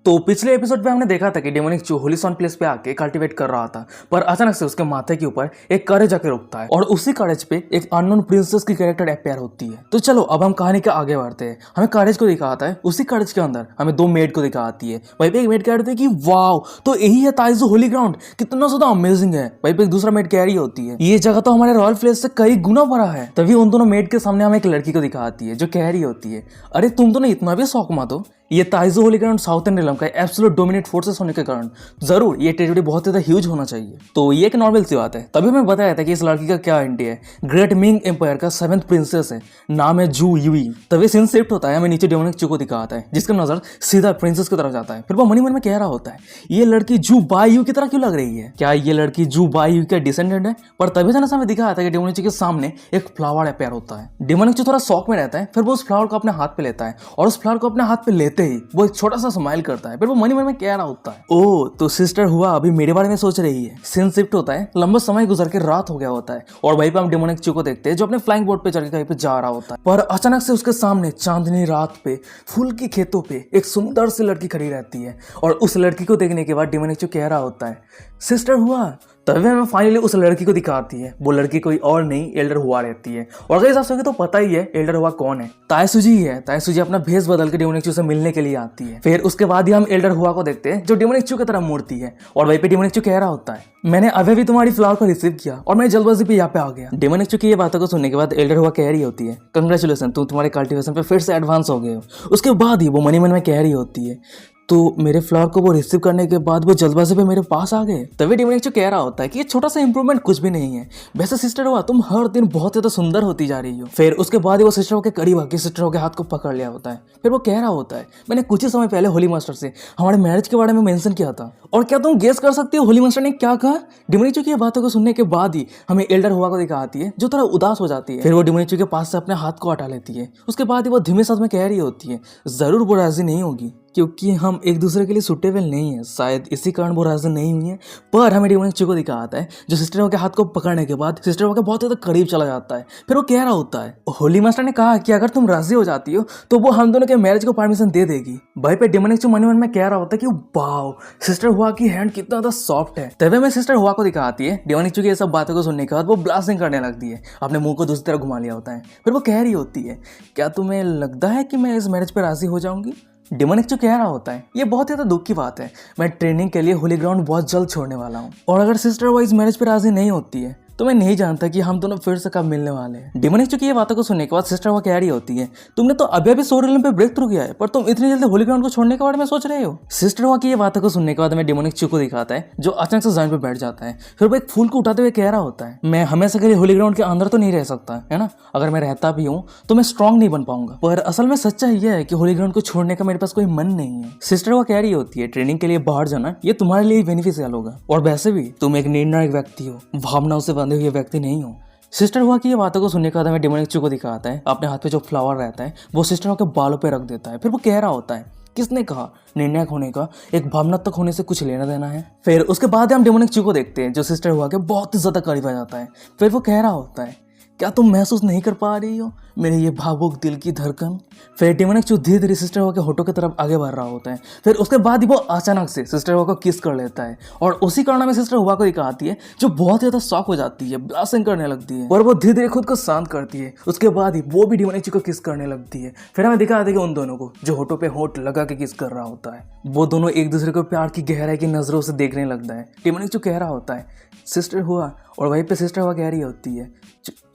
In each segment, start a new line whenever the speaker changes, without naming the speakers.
तो पिछले एपिसोड में हमने देखा था कि डेमोनिक चू होलिसॉन प्लेस पे आके कल्टीवेट कर रहा था, पर अचानक से उसके माथे के ऊपर एक करेज आके रुकता है और उसी करेज पे एक अननोन प्रिंसेस की कैरेक्टर अपेयर होती है। तो चलो अब हम कहानी के आगे बढ़ते हैं। हमें करेज को दिखाता है, उसी करेज के अंदर हमें दो मेड को दिखाती है। वहीं पे एक मेड कह रही थी कि वाओ, तो यही है ताइजो होली ग्राउंड, कितना ज्यादा अमेजिंग है। वहीं पे एक दूसरा मेड कह रही होती है ये जगह तो हमारे रॉयल प्लेस से कई गुना बड़ा है। तभी उन दोनों मेड के सामने हमें एक लड़की को दिखाती है जो कह रही होती है अरे तुम तो नहीं इतना भी शौक मत हो, ये ताइजो होली ग्राउंड साउथर्न रिलम का एब्सोल्यूट डोमिनेट फोर्सेस होने के कारण जरूर ये टेरिटरी बहुत ज्यादा ह्यूज होना चाहिए। तो ये एक नॉर्मल सी बात है। तभी हमें बताया था कि इस लड़की का क्या आइडिया है। ग्रेट मिंग एम्पायर का 7th प्रिंसेस है, नाम है जू यूई। तभी सीन शिफ्ट होता है, हमें नीचे डेमोनिक चू को दिखाता है जिसका नजर सीधा प्रिंसेस की तरफ जाता है। फिर वो मन ही मन में कह रहा होता है ये लड़की जू बायू की तरह क्यों लग रही है, क्या ये लड़की जू बायू का डिसेंडेंट है। पर तभी अचानक हमें दिखाया था कि डेमोनिक चू के सामने एक फ्लावर अपेयर होता है। डेमोनिक चू थोड़ा शॉक में रहता है, फिर वो उस फ्लावर को अपने हाथ पे लेता है और उस फ्लावर को अपने हाथ पे लेते ही वो एक छोटा सा स्माइल करता है। फिर वो मन ही मन में कह रहा होता है ओ तो सिस्टर हुआ अभी मेरे बारे में सोच रही है। सीन शिफ्ट होता है, लंबा समय गुजर के रात हो गया होता है और वहीं पे हम डेमोनिक चू को देखते हैं जो अपने फ्लाइंग बोट पे चढ़ के कहीं पे जा रहा होता है। पर अचानक से उसके सामने चांदनी रात पे फूल की खेतों पे एक सुंदर सी लड़की खड़ी रहती है और उस लड़की को देखने के बाद डेमोनिक चू कह रहा होता है सिस्टर हुआ। तभी हमें फाइनली उस लड़की को दिखाती है। वो लड़की कोई और नहीं एल्डर हुआ रहती है और अगर आप सके तो पता ही है एल्डर हुआ कौन है, तायसुजी है। तायसुजी अपना भेष बदल के डेमोनिक चू से मिलने के लिए आती है। फिर उसके बाद ही हम एल्डर हुआ को देखते हैं जो डेमोनिक चू की तरह मूर्ति है और वहीं पे डेमोनिक चू कह रहा होता है मैंने अभी भी तुम्हारी फ्लावर को रिसीव किया और मैं जल्दबाजी पे यहाँ पे आ गया। डेमोनिक चू की ये बातों को सुनने के बाद एल्डर हुआ कह रही होती है कंग्रेचुलेसन, तुम तुम्हारे कल्टिवेशन पे फिर से एडवांस हो गए हो। उसके बाद ही वो मन ही मन में कह रही होती है तो मेरे फ्लावर को वो रिसीव करने के बाद वो जल्दबाजी पे मेरे पास आ गए। तभी डेमोनिक चू कह रहा होता है कि ये छोटा सा इंप्रूवमेंट कुछ भी नहीं है, वैसे सिस्टर हुआ तुम हर दिन बहुत ज्यादा सुंदर होती जा रही हो। फिर उसके बाद ही वो सिस्टर के करीब आके सिस्टर के हाथ को पकड़ लिया होता है। फिर वो कह रहा होता है मैंने कुछ ही समय पहले होली मास्टर से हमारे मैरिज के बारे में मेंशन किया था और क्या तुम गेस कर सकती हो होली मास्टर ने क्या कहा। डेमोनिक चू की बातों को सुनने के बाद ही हमें एल्डर हुआ को दिखाती है जो थोड़ा उदास हो जाती है। फिर वो डेमोनिक चू के पास से अपने हाथ को हटा लेती है। उसके बाद ही वो धीमे साथ में कह रही होती है जरूर वो राजी नहीं होगी क्योंकि हम एक दूसरे के लिए सुटेबल नहीं है, शायद इसी कारण वो राजी नहीं हुई है। पर हमें डेमोनिक चू को दिखाता है जो सिस्टर के हाथ को पकड़ने के बाद सिस्टर के बहुत ज्यादा करीब चला जाता है। फिर वो कह रहा होता है होली मास्टर ने कहा कि अगर तुम राजी हो जाती हो तो वो हम दोनों के मैरिज को परमिशन दे देगी। भाई पे डेमोनिक चू मन में कह रहा होता है कि वाओ सिस्टर हुआ की हैंड कितना ज्यादा सॉफ्ट है। तभी में सिस्टर हुआ को दिखाती है। डेमोनिक चू की ये सब बातों को सुनने के बाद वो ब्लास्टिंग करने लगती है, अपने मुंह को दूसरी तरफ घुमा लिया होता है। फिर वो कह रही होती है क्या तुम्हें लगता है कि मैं इस मैरिज पर राजी हो जाऊंगी। डेमोनिक चू कह रहा होता है ये बहुत ज्यादा दुख की बात है, मैं ट्रेनिंग के लिए होली ग्राउंड बहुत जल्द छोड़ने वाला हूँ और अगर सिस्टर वाइज मैरिज पे राजी नहीं होती है तो मैं नहीं जानता कि हम दोनों फिर से कब मिलने वाले हैं। डेमोनिक चू की ये बातों को सुनने के बाद सिस्टर वो कह रही होती है तुमने तो अभी सोर पे ब्रेक थ्रू किया है पर तुम इतनी जल्दी होली ग्राउंड को छोड़ने के बारे में सोच रहे हो। सिस्टर हुआ की ये बातों को सुनने के बाद हमें डेमोनिक चू को दिखाता है जो अचानक से जमीन पे बैठ जाता है। फिर वो एक फूल को उठाते हुए कह रहा होता है मैं हमेशा के लिए होली ग्राउंड के अंदर तो नहीं रह सकता है ना, अगर मैं रहता भी हूँ तो मैं स्ट्रांग नहीं बन पाऊंगा। पर असल में सच्चाई यह है कि होली ग्राउंड को छोड़ने का मेरे पास कोई मन नहीं है। सिस्टर वो कह रही होती है ट्रेनिंग के लिए बाहर जाना ये तुम्हारे लिए बेनिफिशियल होगा और वैसे भी तुम एक निर्णायक व्यक्ति हो, भावनाओं से बंधे हुए व्यक्ति नहीं हो। सिस्टर हुआ की ये बातों को सुनने के बाद हमें डेमोनिक चू को दिखाता है अपने हाथ पे जो फ्लावर रहता है वो सिस्टर के बालों पे रख देता है। फिर वो कह रहा होता है किसने कहा निर्णायक होने का एक भावनात्मक होने से कुछ लेना देना है। फिर उसके बाद हम डेमोनिक चू को देखते हैं जो सिस्टर हुआ के बहुत ही ज्यादा करीब आ जाता है। फिर वो कह रहा होता है क्या तुम महसूस नहीं कर पा रही हो मेरे ये भावुक दिल की धड़कन। फिर डेमोनिक चू धीरे धीरे सिस्टर हुआ के होठों की तरफ आगे बढ़ रहा होता है। फिर उसके बाद ही वो अचानक से सिस्टर हुआ को किस कर लेता है और उसी कारण हमें सिस्टर हुआ को दिखाती है जो बहुत ज्यादा शॉक हो जाती है, ब्लास्टिंग करने लगती है और वो धीरे धीरे खुद को शांत करती है। उसके बाद ही वो भी डेमोनिक चू को किस करने लगती है। फिर हमें दिखाते हैं कि उन दोनों को जो होठों पे होठ लगा के किस कर रहा होता है वो दोनों एक दूसरे को प्यार की गहराई की नजरों से देखने लगता है। डेमोनिक चू कह रहा होता है सिस्टर हुआ और वहीं पे सिस्टर हुआ कह रही होती है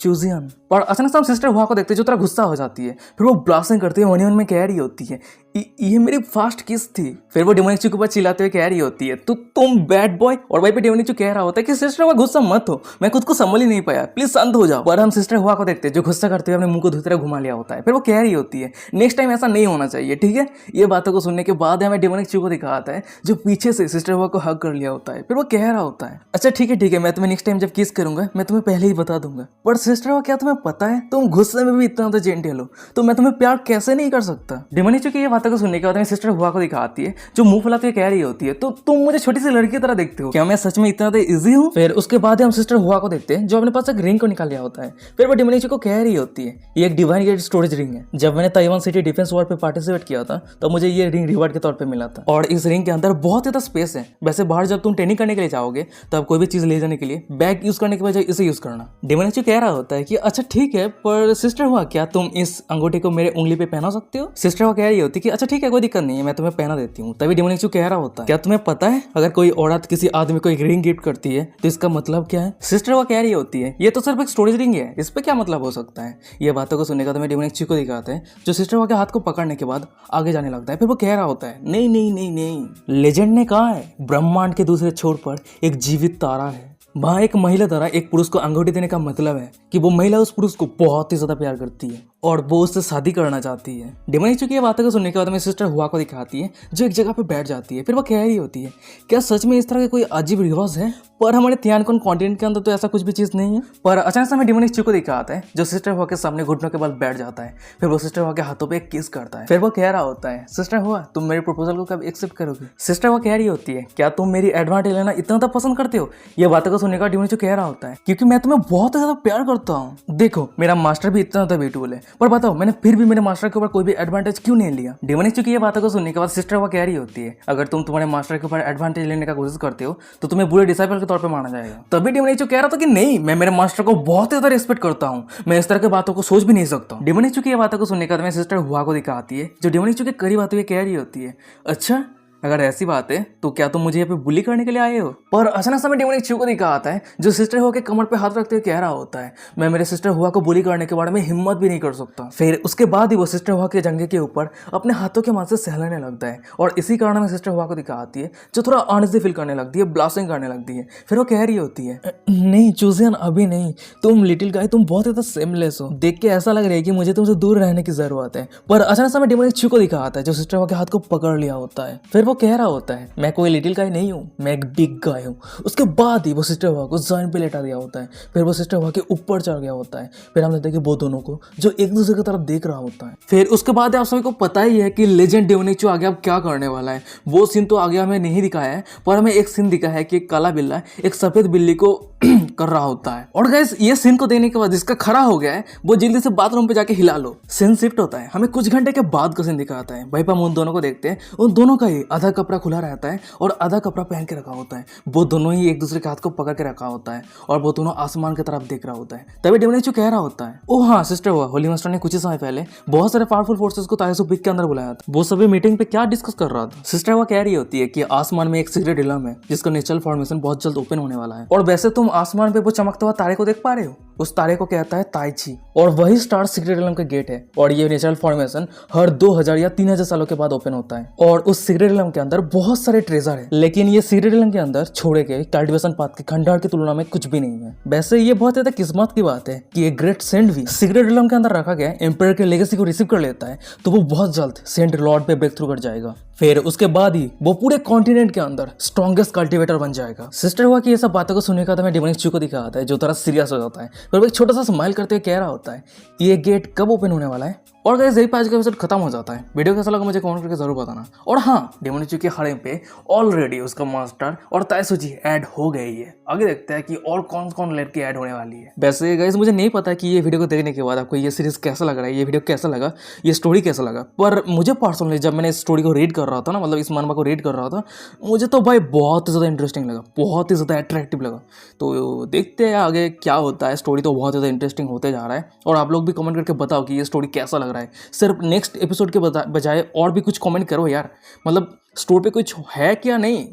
चूजियन। और अचानक से हम सिस्टर हुआ को देखते हैं जो थोड़ा गुस्सा हो जाती है। फिर वो ब्लास्टिंग करती है, मन में कह रही होती है ये मेरी फास्ट किस थी। फिर वो डेमोनिक चू के ऊपर चिल्लाते हुए कह रही होती है तुम बैड बॉय। और वहीं पे डेमोनिक चू कह रहा होता है कि सिस्टर हुआ गुस्सा मत हो, मैं खुद को संभल ही नहीं पाया, प्लीज शांत हो जाओ। पर हम सिस्टर हुआ को देखते हैं जो गुस्सा करते हुए अपने मुंह को दूसरी तरफ घुमा लिया होता है। फिर वो कह रही होती है नेक्स्ट टाइम ऐसा नहीं होना चाहिए, ठीक है। ये बातों को सुनने के बाद हमें डेमोनिक चू को दिखाता है जो पीछे से सिस्टर हुआ को हग कर लिया होता है। फिर वो कह रहा होता है अच्छा ठीक है मैं तुम्हें नेक्स्ट टाइम जब किस करूंगा मैं तुम्हें पहले ही बता दूंगा। पर सिस्टर हुआ क्या तुम्हें पता है तुम गुस्से में भी इतना जेंटल हो तो मैं तुम्हें प्यार कैसे नहीं कर सकता। डेमोनिक चू की ये बातों को सुनने के बाद मेरी सिस्टर हुआ को दिखाती है जो मुंह फुलाते हुए कह रही होती है तो तुम मुझे छोटी सी लड़की की तरह देखते हो क्या, मैं सच में इतना ज्यादा इजी हूँ। फिर उसके बाद हम सिस्टर हुआ को देखते हैं जो अपने पास एक रिंग को निकाल लिया होता है। फिर वो डिमोनिची को कह रही होती है ये एक डिवाइन गेट स्टोरेज रिंग है। जब मैंने ताइवान सिटी डिफेंस वॉर पे पार्टिसिपेट किया था तो मुझे ये रिंग रिवार्ड के तौर पे मिला था और इस रिंग के अंदर बहुत ज्यादा स्पेस है। वैसे बाहर जब तुम ट्रेनिंग करने के लिए जाओगे तब कोई भी चीज ले जाने के लिए बैग यूज करने के बजाय इसे यूज करना। डिमोनिची कह रहा होता है कि अच्छा ठीक है, पर सिस्टर हुआ क्या तुम इस अंगूठी को मेरे उंगली पे पहना सकते हो। सिस्टर हुआ कह रही होती है कि अच्छा ठीक है, कोई दिक्कत नहीं है, मैं तुम्हें पहना देती हूँ। तभी डिमोनिची कह रहा होता है क्या तुम्हें पता है अगर कोई औरत किसी आदमी को एक रिंग गिफ्ट करती है तो इसका मतलब क्या है। सिस्टर हुआ कह रही होती है ये तो सिर्फ एक स्टोरेज रिंग है, इस पे क्या मतलब हो सकता है। ये बातों को सुनने का तो मैं डिमोनिची को दिखाते हैं जो सिस्टर हुआ के हाथ को पकड़ने के बाद आगे जाने लगता है। फिर वो कह रहा होता है नहीं नहीं नहीं नहीं, लेजेंड ने कहा है ब्रह्मांड के दूसरे छोर पर एक जीवित तारा है। वहाँ एक महिला द्वारा एक पुरुष को अंगूठी देने का मतलब है कि वो महिला उस पुरुष को बहुत ही ज्यादा प्यार करती है और वो उससे शादी करना चाहती है। डिमोनिची की ये बातों को सुनने के बाद मेरी सिस्टर हुआ को दिखाती है जो एक जगह पे बैठ जाती है। फिर वो कह रही होती है क्या सच में इस तरह के कोई अजीब रिवाज है, पर हमारे तियानकोन कॉन्टिनेंट के अंदर तो ऐसा कुछ भी चीज नहीं है। पर अचानक से हमें डिमोनिची को दिखाता है जो सिस्टर हुआ के सामने घुटनों के बल बैठ जाता है। फिर वो सिस्टर हुआ के हाथों पे एक किस करता है। फिर वो कह रहा होता है सिस्टर हुआ तुम मेरे प्रपोजल को कब एक्सेप्ट करोगे। सिस्टर हुआ कह रही होती है क्या तुम मेरी एडवांटेज लेना इतना ज्यादा पसंद करते हो। ये बातों को सुनने का डिमोनिची कह रहा होता है क्योंकि मैं तुम्हें बहुत ज्यादा प्यार करता हूँ। देखो मेरा मास्टर भी इतना ज्यादा ब्यूटीफुल है, पर बताओ मैंने फिर भी मेरे मास्टर के ऊपर कोई भी एडवांटेज क्यों नहीं लिया। डिमोनिची की ये बातों को सुनने के बाद सिस्टर हुआ कह रही होती है अगर तुम तुम्हारे मास्टर के ऊपर एडवांटेज लेने का कोशिश करते हो तो तुम्हें बुरे डिसाइपल के तौर पर माना जाएगा। तभी डिमोनिची कह रहा था कि नहीं, मैं मेरे मास्टर को बहुत ज्यादा रिस्पेक्ट करता हूँ, मैं इस तरह की बातों को सोच भी नहीं सकता। डिमोनिची की ये बातों को सुनने के बाद मेरी सिस्टर हुआ को दिखाती है जो डिमोनिची के करीब आते हुए कह रही होती है अच्छा अगर ऐसी बात है तो क्या तुम मुझे यहाँ पे बुली करने के लिए आए हो। पर अचानक से डिमोनिची को दिखा आता है जो सिस्टर हुआ के कमर पे हाथ रखते हुए कह रहा होता है मैं मेरे सिस्टर हुआ को बुली करने के बारे में हिम्मत भी नहीं कर सकता। फिर उसके बाद ही वो सिस्टर हुआ के जंगे के ऊपर अपने हाथों के मांस से सहलाने लगता है और इसी कारण में सिस्टर हुआ को दिखाती है जो थोड़ा अनइजी फील करने लगती है, ब्लास्टिंग करने लगती है। फिर वो कह रही होती है नहीं चूजियन अभी नहीं, तुम लिटिल गाय तुम बहुत ज्यादा सेमलेस हो, देख के ऐसा लग रहा है कि मुझे तुमसे दूर रहने की जरूरत है। पर अचानक से डिमोनिची को दिखा आता है जो सिस्टर हुआ के हाथ को पकड़ लिया होता है। फिर वो कह रहा होता है मैं कोई लिटिल गाय नहीं हूँ, मैं एक बिग गाय हूँ। उसके बाद ही वो सिस्टर हुआ को जमीन पे लेटा दिया होता है। फिर वो सिस्टर हुआ के ऊपर चढ़ गया होता है। फिर हमने देखा वो दोनों को जो एक दूसरे की तरफ देख रहा होता है। फिर उसके बाद आप सभी को पता ही है कि लेजेंड डिमोनिची आगे अब क्या करने वाला है। वो सीन तो आगे हमें नहीं दिखाया है, पर हमें एक सीन दिखा है कि एक काला बिल्ला एक सफेद बिल्ली को कर रहा होता है। और गाइस ये सीन को देखने के बाद जिसका खड़ा हो गया है वो जल्दी से बाथरूम पे जाके हिला लो। सीन शिफ्ट होता है, हमें कुछ घंटे के बाद का सीन दिखाता है। भाई हम उन दोनों को देखते हैं, उन दोनों का ही आधा कपड़ा खुला रहता है और आधा कपड़ा पहन के रखा होता है। वो दोनों ही एक दूसरे के हाथ को पकड़ के रखा होता है और वो दोनों आसमान की तरफ देख रहा होता है। तभी डिमोनिची कह रहा होता है ओ हाँ सिस्टर हुआ, होली मास्टर ने कुछ ही समय पहले बहुत सारे पावरफुल फोर्सेस को तायसो पीक के अंदर बुलाया था। वो सभी मीटिंग पे क्या डिस्कस कर रहा था। सिस्टर हुआ कह रही होती है कि आसमान में एक सीक्रेट इलम है जिसका नेचुरल फॉर्मेशन बहुत जल्द ओपन होने वाला है और वैसे तुम आसमान पे वो चमकता हुआ तारे को देख पा रहे हो, उस तारे को कहता है ताइची और वही स्टार सीक्रेट रिलम का गेट है और ये नेचुरल फॉर्मेशन हर 2000 या 3000 सालों के बाद ओपन होता है और उस सीक्रेट रिलम के अंदर बहुत सारे ट्रेजर है। लेकिन ये सीक्रेट रिलम के अंदर छोड़े गए कल्टिवेशन पाथ के खंडहर की तुलना में कुछ भी नहीं है। वैसे ये बहुत ज्यादा किस्मत की बात है कि एक ग्रेट सेंट भी सीक्रेट रिलम के अंदर रखा गया एम्पायर के लेगेसी को रिसीव कर लेता है तो वो बहुत जल्द सेंट लॉर्ड पे ब्रेक थ्रू कर जाएगा। फिर उसके बाद ही वो पूरे कॉन्टिनेंट के अंदर स्ट्रॉन्गेस्ट कल्टिवेटर बन जाएगा। सिस्टर हुआ कि ये सब बातों को सुनने का तो मैं डिमोनिची को दिखा आता है जो थोड़ा सीरियस हो जाता है। फिर वो एक छोटा सा स्माइल करते हुए कह रहा होता है ये गेट कब ओपन होने वाला है। और गाइस यही आज का एपिसोड खत्म हो जाता है। वीडियो कैसा लगा मुझे कमेंट करके जरूर बताना। और हाँ डिमोनिची के हड़े पे ऑलरेडी उसका मास्टर और ताइसोजी ऐड हो गई है। आगे देखते हैं कि और कौन कौन लड़की ऐड होने वाली है। वैसे गाइस मुझे नहीं पता कि ये वीडियो को देखने के बाद आपको ये सीरीज कैसा लग रहा है, ये वीडियो कैसा लगा, ये स्टोरी कैसा लगा। पर मुझे पर्सनली जब मैंने इस स्टोरी को रीड कर रहा था ना, मतलब इस मानवा को रीड कर रहा था, मुझे तो भाई बहुत ही ज़्यादा इंटरेस्टिंग लगा, बहुत ही ज़्यादा अट्रैक्टिव लगा। तो देखते हैं आगे क्या होता है। स्टोरी तो बहुत ज़्यादा इंटरेस्टिंग होते जा रहा है और आप लोग भी कमेंट करके बताओ कि ये स्टोरी कैसा लग रहा है। सिर्फ नेक्स्ट एपिसोड के बजाय और भी कुछ कमेंट करो यार, मतलब स्टोरी पे कुछ है क्या नहीं,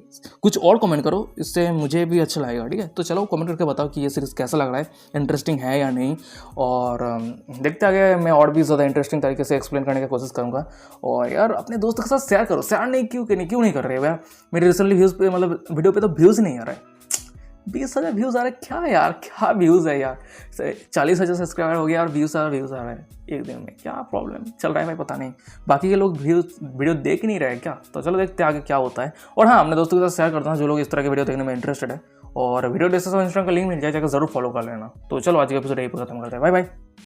कुछ और कमेंट करो, इससे मुझे भी अच्छा लगेगा। ठीक है, तो चलो कमेंट करके बताओ कि ये सीरीज़ कैसा लग रहा है, इंटरेस्टिंग है या नहीं। और देखते आगे मैं और भी ज़्यादा इंटरेस्टिंग तरीके से एक्सप्लेन करने की कोशिश करूँगा। और यार अपने दोस्तों के साथ शेयर करो, शेयर नहीं क्यों नहीं कर रहे हो यार। मेरे रिसेंटली व्यूज़ पे, मतलब वीडियो पे तो व्यूज़ नहीं आ रहा है। 20,000 व्यूज़ आ रहे, क्या यार क्या व्यूज़ है यार। 40,000 सब्सक्राइबर हो गया और व्यूज़ आ रहे हैं एक दिन में, क्या प्रॉब्लम चल रहा है भाई पता नहीं। बाकी के लोग वीडियो देख नहीं रहे क्या। तो चलो देखते हैं आगे क्या होता है। और हाँ अपने दोस्तों के साथ शेयर करता हूँ जो लोग इस तरह के वीडियो देखने में इंटरेस्टेड है। और वीडियो डिस्क्रिप्शन में इंस्टाग्राम का लिंक मिल जाए, जाकर जरूर फॉलो कर लेना। तो चलो आज का एपिसोड यही पर खत्म करते हैं। Bye bye.